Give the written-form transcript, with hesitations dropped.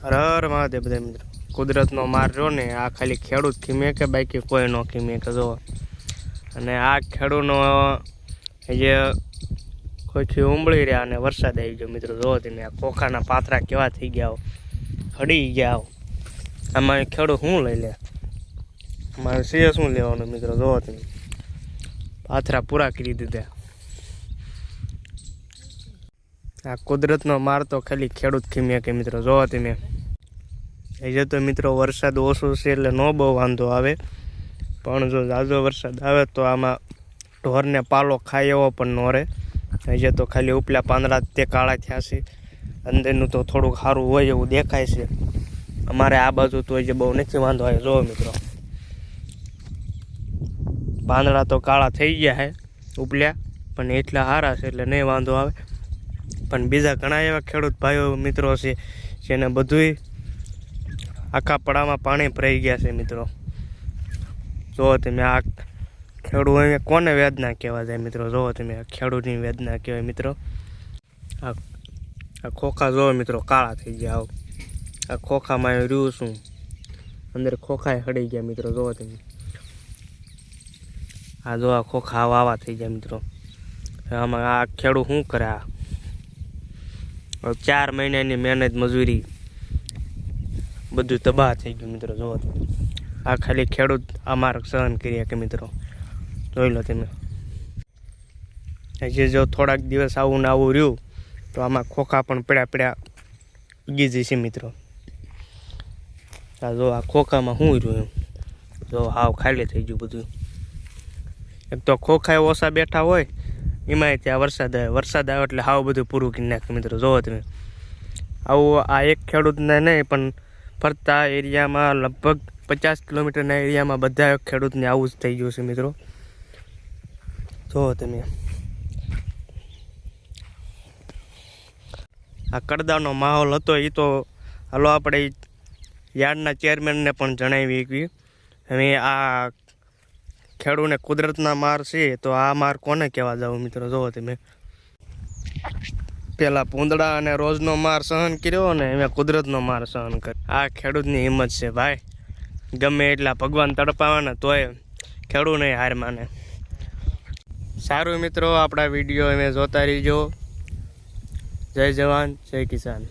હર હર મહાદેવ બધા મિત્રો. કુદરતનો માર જો ને આ ખાલી ખેડૂત ખીમે કે બાકી કોઈ નો ખીમે કે જો. અને આ ખેડૂતનો જે કોઈ ઉંબળી રહ્યા અને વરસાદ આવી ગયો મિત્રો. જો તમે આ ખોખાના પાથરા કેવા થઈ ગયા, હડી ગયા. આમાં ખેડૂત શું લઈ લે, અમારે સિંહ શું લેવાનું મિત્રો. જો તમે પાથરા પૂરા કરી દીધા. આ કુદરતનો માર તો ખાલી ખેડૂત ખીમ્યા કે મિત્રો. જો તમે એ તો મિત્રો વરસાદ ઓછો છે એટલે ન બહુ વાંધો આવે, પણ જો ઝાઝો વરસાદ આવે તો આમાં ઢોરને પાલો ખાય એવો પણ ન રહે. જે તો ખાલી ઉપલા પાંદડા તે કાળા થયા છે, અંદરનું તો થોડુંક સારું હોય એવું દેખાય છે. અમારે આ બાજુ તો જે બહુ નથી વાંધો આવે. જો મિત્રો પાંદડા તો કાળા થઈ ગયા છે ઉપલ્યા, પણ એટલા સારા છે એટલે નહીં વાંધો આવે. પણ બીજા ઘણા એવા ખેડૂત ભાઈઓ મિત્રો છે જેને બધુંય આખા પડામાં પાણી ભરાઈ ગયા છે મિત્રો. જો તમે આ ખેડૂત અહીંયા કોને વેદના કહેવા જાય મિત્રો. જો તમે આ ખેડૂતની વેદના કહેવાય મિત્રો. આ ખોખા જોવો મિત્રો કાળા થઈ ગયા. આ ખોખામાં રહ્યું શું, અંદર ખોખાએ હળી ગયા મિત્રો. જોવો તમે આ જો આ ખોખા વાવા થઈ ગયા મિત્રો. આમાં આ ખેડૂત શું કરે? આ 4 મહિનાની મહેનત મજૂરી બધું તબાહ થઈ ગયું મિત્રો. જોવો તમે આ ખાલી ખેડૂત અમારે સહન કરીએ કે મિત્રો. જોઈ લો તમે જે જો થોડાક દિવસ આવું ને આવું રહ્યું તો આમાં ખોખા પણ પડ્યા ઉગી જશે મિત્રો. આ જો આ ખોખામાં શું રહ્યું, જો હાવ ખાલી થઈ ગયું બધું. એક તો ખોખા ઓછા બેઠા હોય, એમાંય ત્યાં વરસાદ આવે એટલે હાવ બધું પૂરું કરી નાખે મિત્રો. જોવો તમે આવું આ એક ખેડૂતને નહીં પણ ફરતા એરિયામાં લગભગ 50 કિલોમીટરના એરિયામાં બધા ખેડૂતને આવું જ થઈ ગયું છે મિત્રો. જોવો તમે આ કડદાનો માહોલ હતો એ તો હાલો આપણે યાર્ડના ચેરમેનને પણ જણાવી ગયું. હવે આ ખેડૂતને કુદરતના માર છે તો આ માર કોને કહેવા જાવ મિત્રો. જોવો તમે પેલા પૂંદડા અને રોજનો માર સહન કર્યો ને હવે કુદરતનો માર સહન કર્યો. આ ખેડૂતની હિંમત છે ભાઈ. ગમે એટલા ભગવાન તડપાવાના તોય ખેડૂત નહીં હાર માને. સારું મિત્રો, આપણા વિડીયો અમે જોતા રહીજો. જય જવાન જય કિસાન.